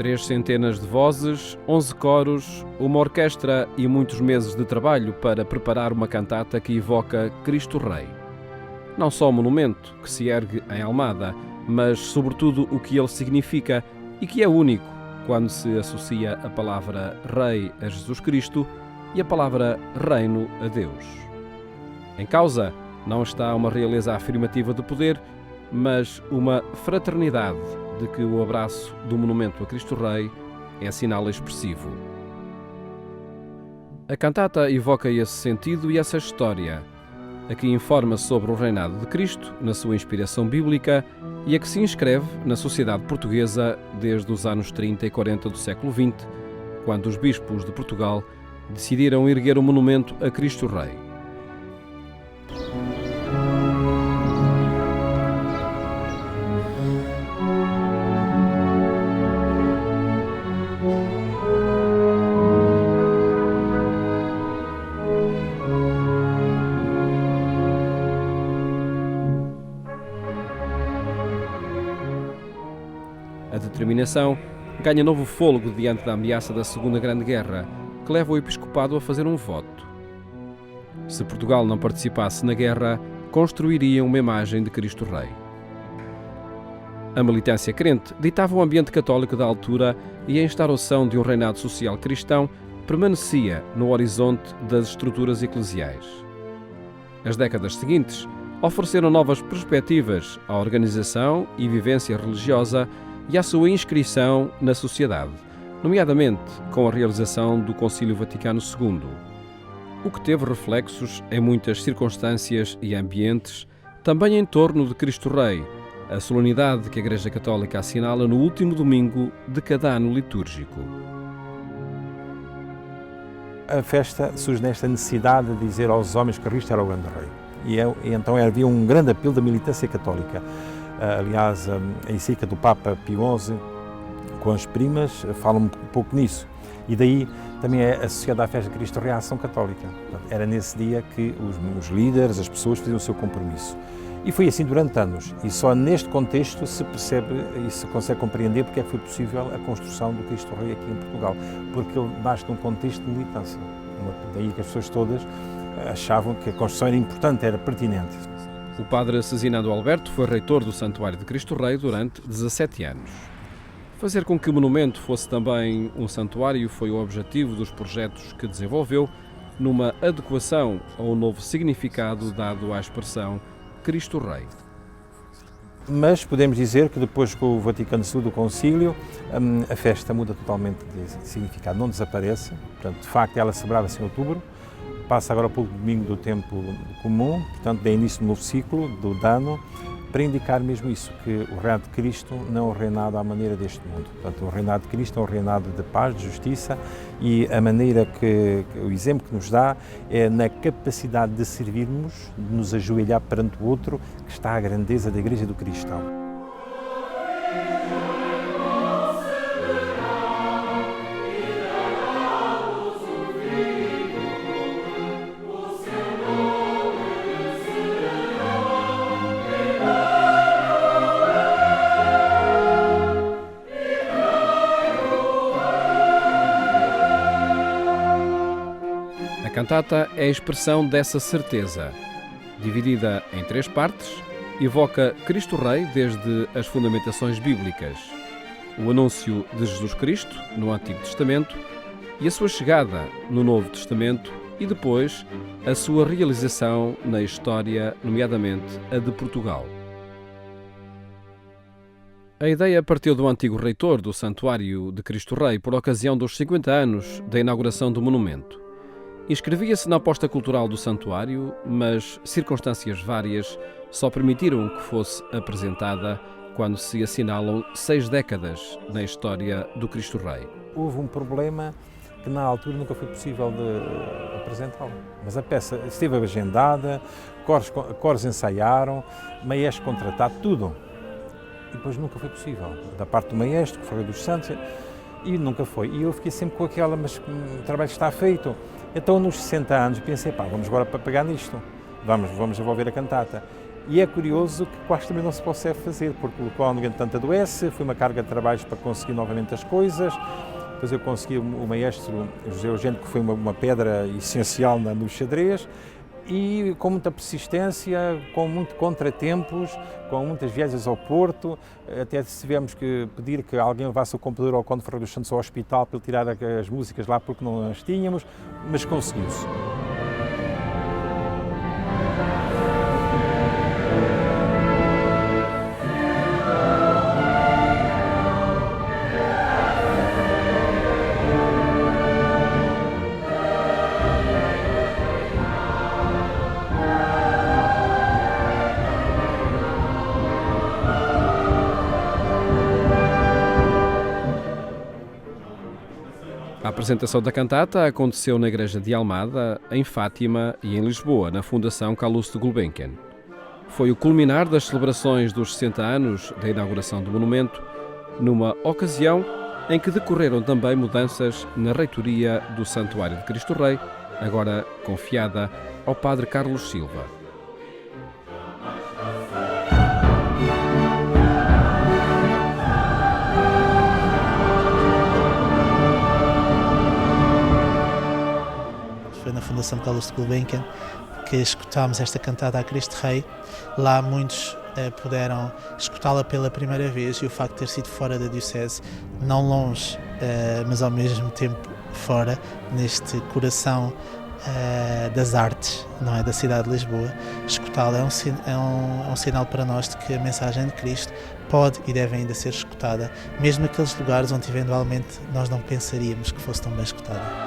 300 de vozes, 11 coros, uma orquestra e muitos meses de trabalho para preparar uma cantata que evoca Cristo Rei. Não só o monumento que se ergue em Almada, mas sobretudo o que ele significa e que é único quando se associa a palavra Rei a Jesus Cristo e a palavra Reino a Deus. Em causa não está uma realeza afirmativa de poder, mas uma fraternidade de que o abraço do monumento a Cristo Rei é sinal expressivo. A cantata evoca esse sentido e essa história, a que informa sobre o reinado de Cristo na sua inspiração bíblica e a que se inscreve na sociedade portuguesa desde os anos 30 e 40 do século XX, quando os bispos de Portugal decidiram erguer um monumento a Cristo Rei. A determinação ganha novo fôlego diante da ameaça da Segunda Grande Guerra, que leva o episcopado a fazer um voto. Se Portugal não participasse na guerra, construiria uma imagem de Cristo Rei. A militância crente ditava o ambiente católico da altura e a instauração de um reinado social cristão permanecia no horizonte das estruturas eclesiais. As décadas seguintes ofereceram novas perspectivas à organização e vivência religiosa e à sua inscrição na sociedade, nomeadamente com a realização do Concílio Vaticano II, o que teve reflexos em muitas circunstâncias e ambientes, também em torno de Cristo Rei, a solenidade que a Igreja Católica assinala no último domingo de cada ano litúrgico. A festa surge nesta necessidade de dizer aos homens que Cristo era o grande Rei. E então havia um grande apelo da militância católica. Aliás, a encíclica do Papa Pio XI, com as primas, fala um pouco nisso. E daí também é associada à festa de Cristo Rei a ação católica. Era nesse dia que os líderes, as pessoas faziam o seu compromisso. E foi assim durante anos. E só neste contexto se percebe e se consegue compreender porque é que foi possível a construção do Cristo Rei aqui em Portugal. Porque ele nasce num contexto de militância. Daí que as pessoas todas achavam que a construção era importante, era pertinente. O padre Cesinando Alberto foi reitor do Santuário de Cristo Rei durante 17 anos. Fazer com que o monumento fosse também um santuário foi o objetivo dos projetos que desenvolveu, numa adequação ao novo significado dado à expressão Cristo Rei. Mas podemos dizer que depois com o Vaticano II, do Concílio, a festa muda totalmente de significado, não desaparece. Portanto, de facto, ela celebrava-se em outubro, passa agora para o domingo do tempo comum, portanto, dá início no novo ciclo do ano, para indicar mesmo isso, que o reinado de Cristo não é um reinado à maneira deste mundo. Portanto, o reinado de Cristo é um reinado de paz, de justiça, e a maneira o exemplo que nos dá é na capacidade de servirmos, de nos ajoelhar perante o outro, que está a grandeza da Igreja do Cristão. A cantata é a expressão dessa certeza. Dividida em 3 partes, evoca Cristo Rei desde as fundamentações bíblicas, o anúncio de Jesus Cristo no Antigo Testamento e a sua chegada no Novo Testamento e depois a sua realização na história, nomeadamente a de Portugal. A ideia partiu do antigo reitor do Santuário de Cristo Rei por ocasião dos 50 anos da inauguração do monumento. Inscrevia-se na aposta cultural do santuário, mas circunstâncias várias só permitiram que fosse apresentada quando se assinalam 6 décadas na história do Cristo Rei. Houve um problema que na altura nunca foi possível de apresentá-lo. Mas a peça esteve agendada, coros ensaiaram, maestro contratado, tudo. E depois nunca foi possível. Da parte do maestro, que foi dos Santos, e nunca foi. E eu fiquei sempre com aquela, mas o trabalho está feito. Então, nos 60 anos, pensei, vamos agora para pegar nisto, vamos envolver a cantata. E é curioso que quase também não se consegue fazer, porque o local, no entanto, adoece, foi uma carga de trabalhos para conseguir novamente as coisas. Depois eu consegui o maestro José Eugênio, que foi uma pedra essencial no xadrez, e com muita persistência, com muitos contratempos, com muitas viagens ao Porto, até tivemos que pedir que alguém levasse o computador ao Conde Ferreira dos Santos ao hospital para ele tirar as músicas lá porque não as tínhamos, mas conseguiu-se. A apresentação da cantata aconteceu na Igreja de Almada, em Fátima e em Lisboa, na Fundação Calouste Gulbenkian. Foi o culminar das celebrações dos 60 anos da inauguração do monumento, numa ocasião em que decorreram também mudanças na reitoria do Santuário de Cristo Rei, agora confiada ao Padre Carlos Silva. Foi na Fundação Calouste Gulbenkian que escutámos esta cantada a Cristo Rei. Lá muitos puderam escutá-la pela primeira vez, e o facto de ter sido fora da Diocese, não longe, mas ao mesmo tempo fora, neste coração das artes, não é, da cidade de Lisboa, escutá-la é um sinal para nós de que a mensagem de Cristo pode e deve ainda ser escutada, mesmo naqueles lugares onde eventualmente nós não pensaríamos que fosse tão bem escutada.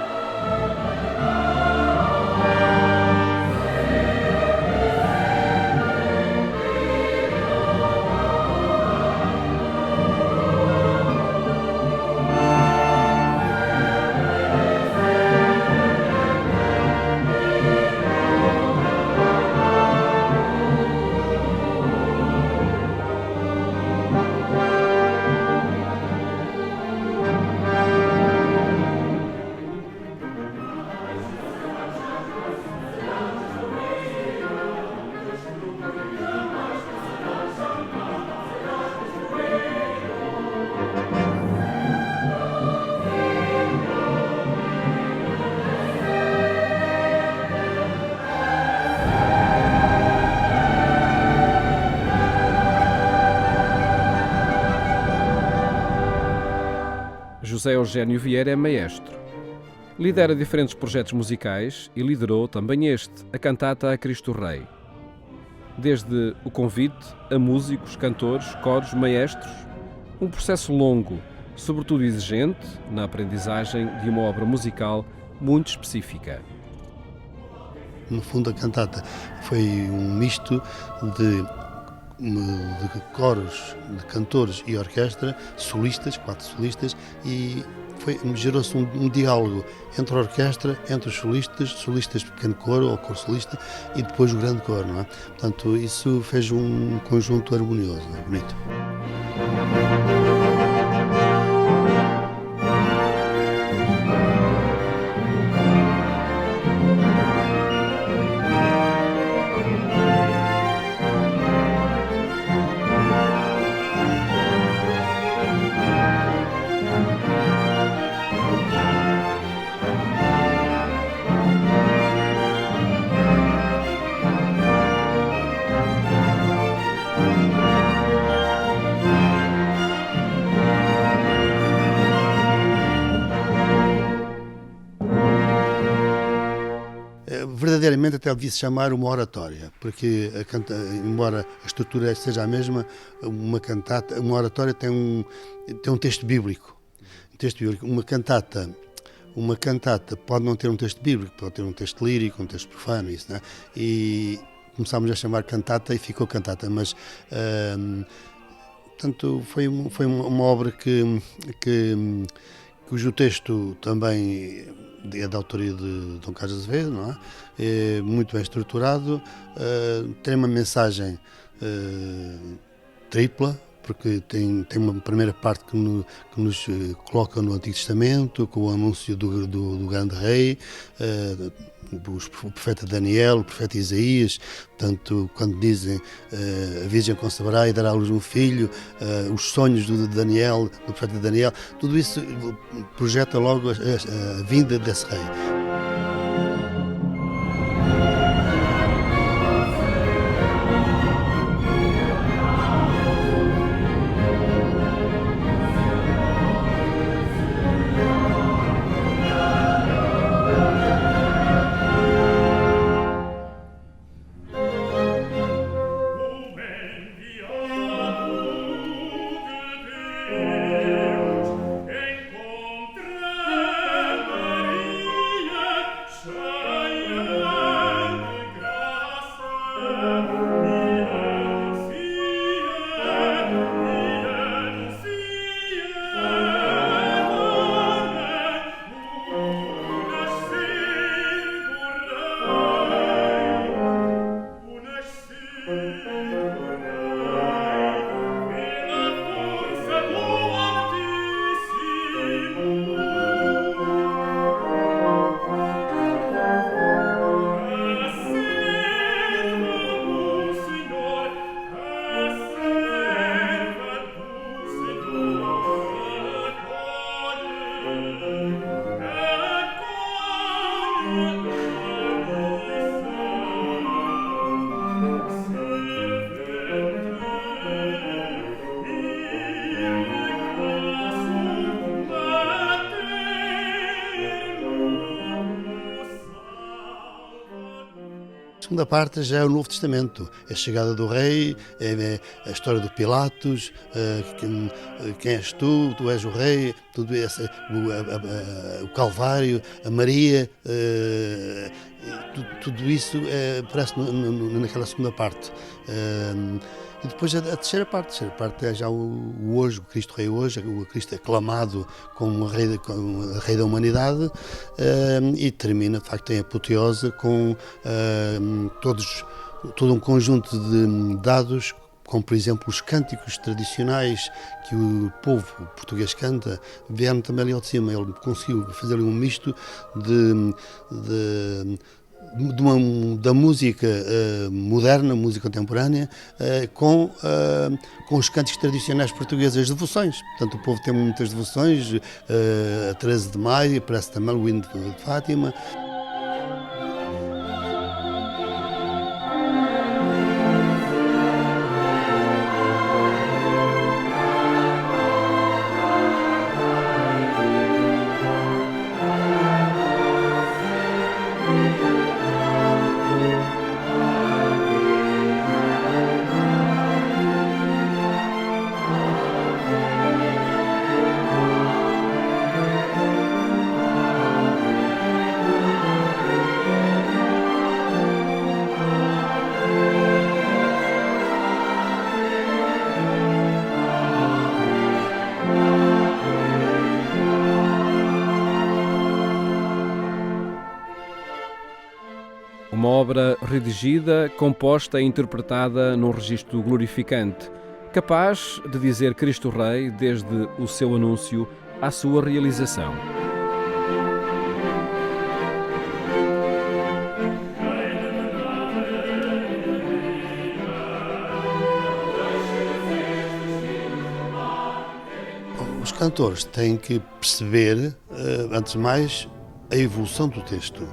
José Eugênio Vieira é maestro. Lidera diferentes projetos musicais e liderou também este, a cantata a Cristo Rei. Desde o convite a músicos, cantores, coros, maestros, um processo longo, sobretudo exigente, na aprendizagem de uma obra musical muito específica. No fundo, a cantata foi um misto de coros, de cantores e orquestra, solistas, 4 solistas, e gerou-se um diálogo entre a orquestra, entre os solistas de pequeno coro ou coro solista, e depois o grande coro, não é? Portanto, isso fez um conjunto harmonioso, não é? Bonito. Verdadeiramente até devia se chamar uma oratória, porque embora a estrutura seja a mesma, uma oratória tem um texto bíblico. Uma cantata pode não ter um texto bíblico, pode ter um texto lírico, um texto profano, isso, não é? E começámos a chamar cantata e ficou cantata, mas portanto foi uma obra cujo texto também é da autoria de Dom Carlos Azevedo, não é? É muito bem estruturado, tem uma mensagem tripla, porque tem uma primeira parte que nos coloca no Antigo Testamento, com o anúncio do grande rei, o profeta Daniel, o profeta Isaías, portanto, quando dizem a Virgem conceberá e dará à luz um filho, os sonhos do Daniel, do profeta Daniel, tudo isso projeta logo a vinda desse rei. A segunda parte já é o Novo Testamento, é a chegada do rei, é a história do Pilatos, quem és tu és o rei, tudo isso, o Calvário, a Maria, tudo isso aparece naquela segunda parte. E depois a terceira parte é já o hoje, o Cristo Rei hoje, o Cristo aclamado como a rei da humanidade, e termina, de facto, em apoteose com todo um conjunto de dados, como por exemplo os cânticos tradicionais que o povo português canta, vieram também ali ao de cima. Ele conseguiu fazer um misto da música moderna, música contemporânea, com os cânticos tradicionais portugueses, as devoções. Portanto, o povo tem muitas devoções, a 13 de Maio, aparece também o hino de Fátima. Uma obra redigida, composta e interpretada num registro glorificante, capaz de dizer Cristo Rei desde o seu anúncio à sua realização. Os cantores têm que perceber, antes de mais, a evolução do texto.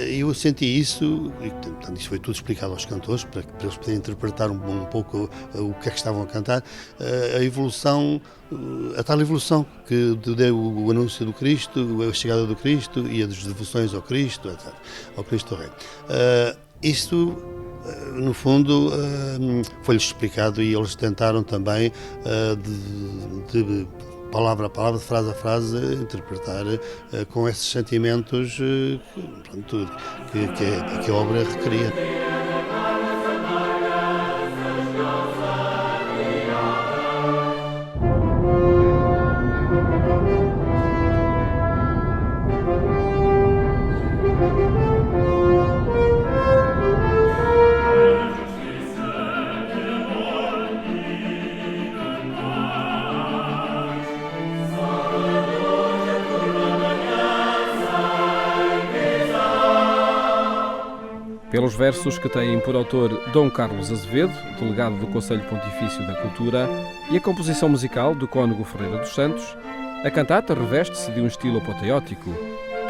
Eu senti isso, e portanto, isso foi tudo explicado aos cantores, para eles poderem interpretar um pouco o que é que estavam a cantar, a evolução, a tal evolução que deu o anúncio do Cristo, a chegada do Cristo e as devoções ao Cristo, etc., ao Cristo Rei. Isto, no fundo, foi-lhes explicado e eles tentaram também, de palavra a palavra, de frase a frase, interpretar com esses sentimentos que a obra requeria. Pelos versos que têm por autor Dom Carlos Azevedo, delegado do Conselho Pontifício da Cultura, e a composição musical do cônego Ferreira dos Santos, a cantata reveste-se de um estilo apoteótico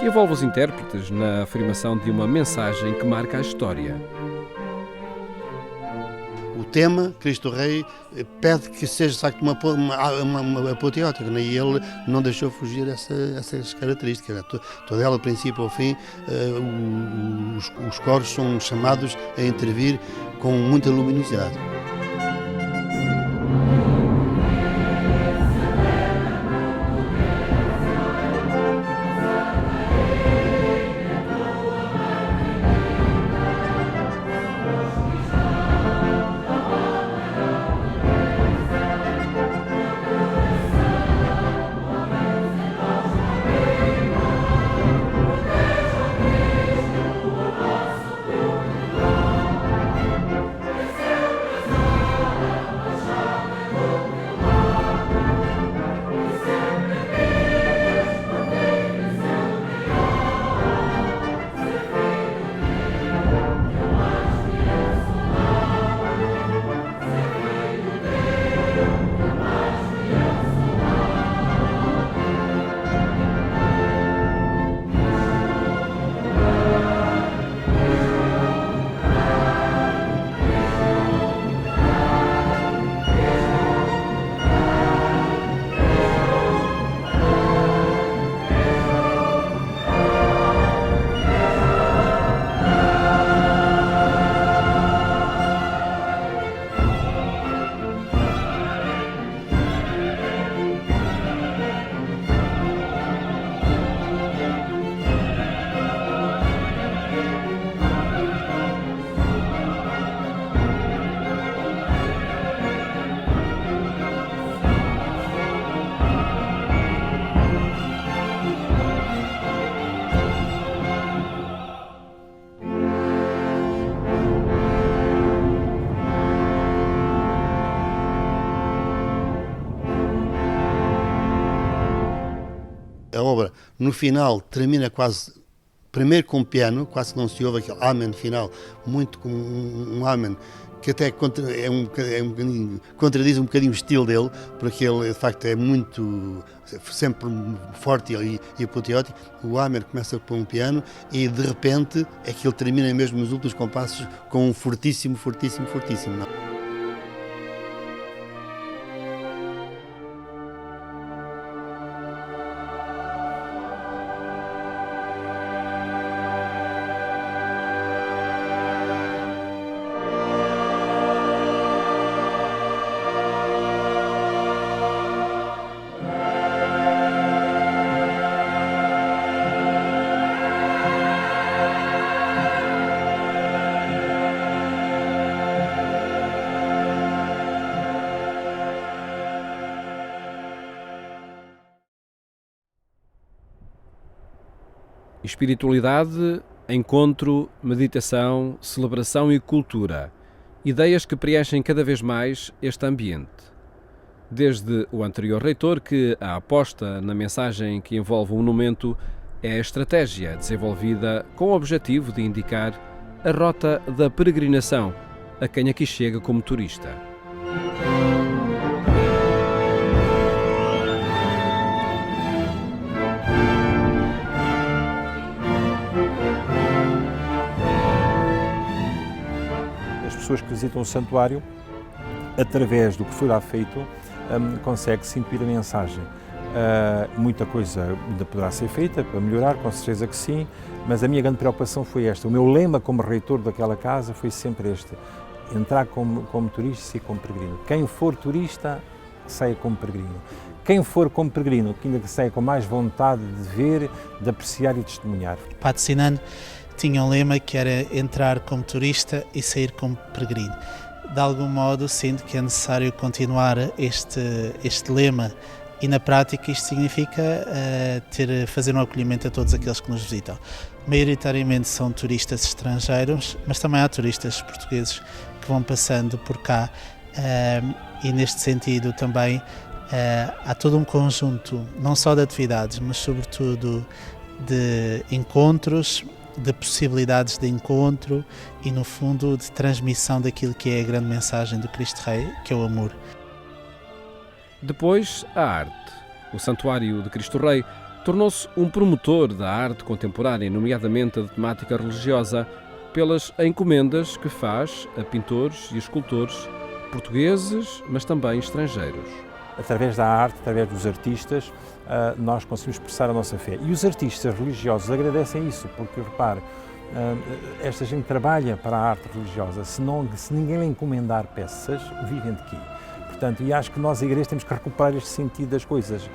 que envolve os intérpretes na afirmação de uma mensagem que marca a história. O tema, Cristo Rei, pede que seja de facto uma apoteótica, né? E ele não deixou fugir essas características. Né? Toda ela, do princípio ao fim, os coros são chamados a intervir com muita luminosidade. A obra, no final, termina quase, primeiro com piano, quase que não se ouve aquele amém final, muito como um amém, que até contradiz um bocadinho o estilo dele, porque ele, de facto, é muito, sempre forte e apoteótico. O amém começa com um piano e, de repente, é que ele termina mesmo nos últimos compassos com um fortíssimo, fortíssimo, fortíssimo. Não? Espiritualidade, encontro, meditação, celebração e cultura. Ideias que preenchem cada vez mais este ambiente. Desde o anterior reitor que a aposta na mensagem que envolve o monumento é a estratégia desenvolvida com o objetivo de indicar a rota da peregrinação a quem aqui chega como turista. Pessoas que visitam o santuário, através do que foi lá feito, consegue-se intuir a mensagem. Muita coisa ainda poderá ser feita para melhorar, com certeza que sim, mas a minha grande preocupação foi esta. O meu lema como reitor daquela casa foi sempre este: entrar como turista e como peregrino. Quem for turista, saia como peregrino. Quem for como peregrino, que ainda saia com mais vontade de ver, de apreciar e de testemunhar. Padre Sinan tinha um lema que era entrar como turista e sair como peregrino. De algum modo, sinto que é necessário continuar este lema e, na prática, isto significa fazer um acolhimento a todos aqueles que nos visitam. Maioritariamente são turistas estrangeiros, mas também há turistas portugueses que vão passando por cá e, neste sentido, também há todo um conjunto, não só de atividades, mas, sobretudo, de encontros de possibilidades de encontro e, no fundo, de transmissão daquilo que é a grande mensagem do Cristo Rei, que é o amor. Depois, a arte. O Santuário de Cristo Rei tornou-se um promotor da arte contemporânea, nomeadamente a de temática religiosa, pelas encomendas que faz a pintores e escultores portugueses, mas também estrangeiros. Através da arte, através dos artistas, nós conseguimos expressar a nossa fé. E os artistas religiosos agradecem isso, porque, repare, esta gente trabalha para a arte religiosa. Se ninguém lhe encomendar peças, vivem de quê? Portanto, e acho que nós, igrejas, temos que recuperar este sentido das coisas.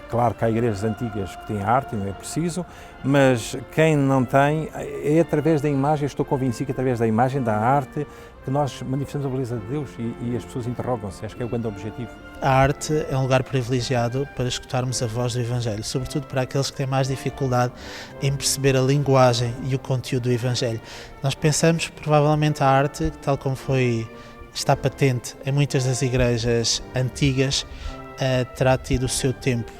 Claro que há igrejas antigas que têm arte, não é preciso, mas quem não tem, é através da imagem, estou convencido que através da imagem, da arte, que nós manifestamos a beleza de Deus e as pessoas interrogam-se. Acho que é o grande objetivo. A arte é um lugar privilegiado para escutarmos a voz do Evangelho, sobretudo para aqueles que têm mais dificuldade em perceber a linguagem e o conteúdo do Evangelho. Nós pensamos, provavelmente, a arte, tal como está patente em muitas das igrejas antigas, terá tido o seu tempo.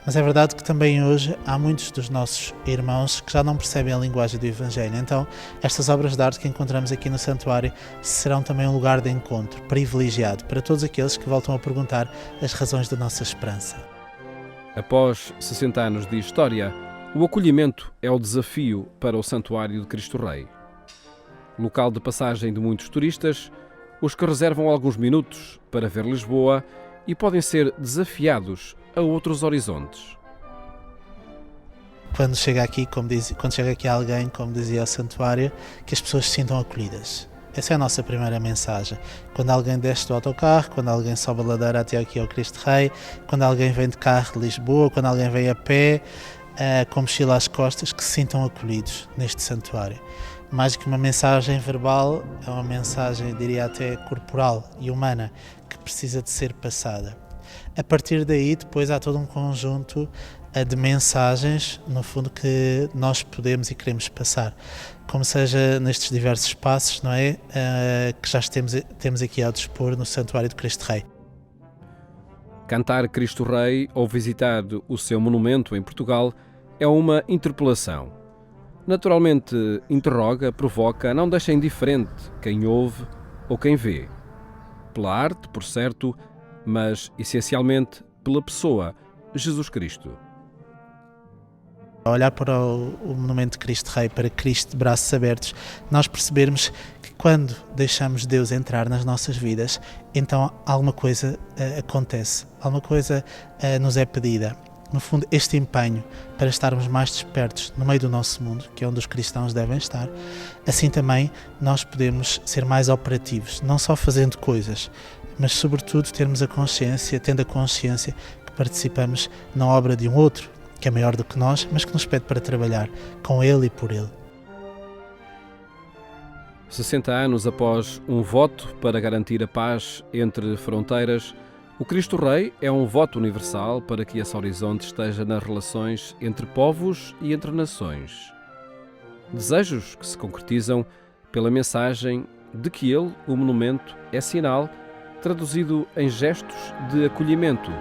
Mas é verdade que também hoje há muitos dos nossos irmãos que já não percebem a linguagem do Evangelho. Então, estas obras de arte que encontramos aqui no Santuário serão também um lugar de encontro privilegiado para todos aqueles que voltam a perguntar as razões da nossa esperança. Após 60 anos de história, o acolhimento é o desafio para o Santuário de Cristo Rei. Local de passagem de muitos turistas, os que reservam alguns minutos para ver Lisboa e podem ser desafiados a outros horizontes. Quando chega aqui alguém, como dizia o Santuário, que as pessoas se sintam acolhidas. Essa é a nossa primeira mensagem. Quando alguém desce do autocarro, quando alguém sobe a ladeira até aqui ao Cristo Rei, quando alguém vem de carro de Lisboa, quando alguém vem a pé, com mochila às costas, que se sintam acolhidos neste santuário. Mais que uma mensagem verbal, é uma mensagem, diria até corporal e humana, que precisa de ser passada. A partir daí, depois há todo um conjunto de mensagens, no fundo, que nós podemos e queremos passar. Como seja nestes diversos espaços, não é? Que já temos aqui ao dispor no Santuário do Cristo Rei. Cantar Cristo Rei ou visitar o seu monumento em Portugal é uma interpelação. Naturalmente interroga, provoca, não deixa indiferente quem ouve ou quem vê. Pela arte, por certo, mas essencialmente pela pessoa, Jesus Cristo. Ao olhar para o monumento de Cristo Rei, para Cristo de braços abertos, nós percebermos que quando deixamos Deus entrar nas nossas vidas, então alguma coisa acontece, alguma coisa nos é pedida. No fundo, este empenho para estarmos mais despertos no meio do nosso mundo, que é onde os cristãos devem estar, assim também nós podemos ser mais operativos, não só fazendo coisas, mas sobretudo tendo a consciência que participamos na obra de um outro, que é maior do que nós, mas que nos pede para trabalhar com Ele e por Ele. 60 anos após um voto para garantir a paz entre fronteiras, o Cristo Rei é um voto universal para que esse horizonte esteja nas relações entre povos e entre nações. Desejos que se concretizam pela mensagem de que ele, o monumento, é sinal, traduzido em gestos de acolhimento,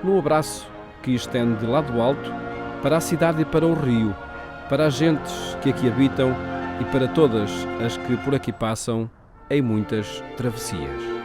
num abraço que estende lá do alto para a cidade e para o rio, para as gentes que aqui habitam e para todas as que por aqui passam em muitas travessias.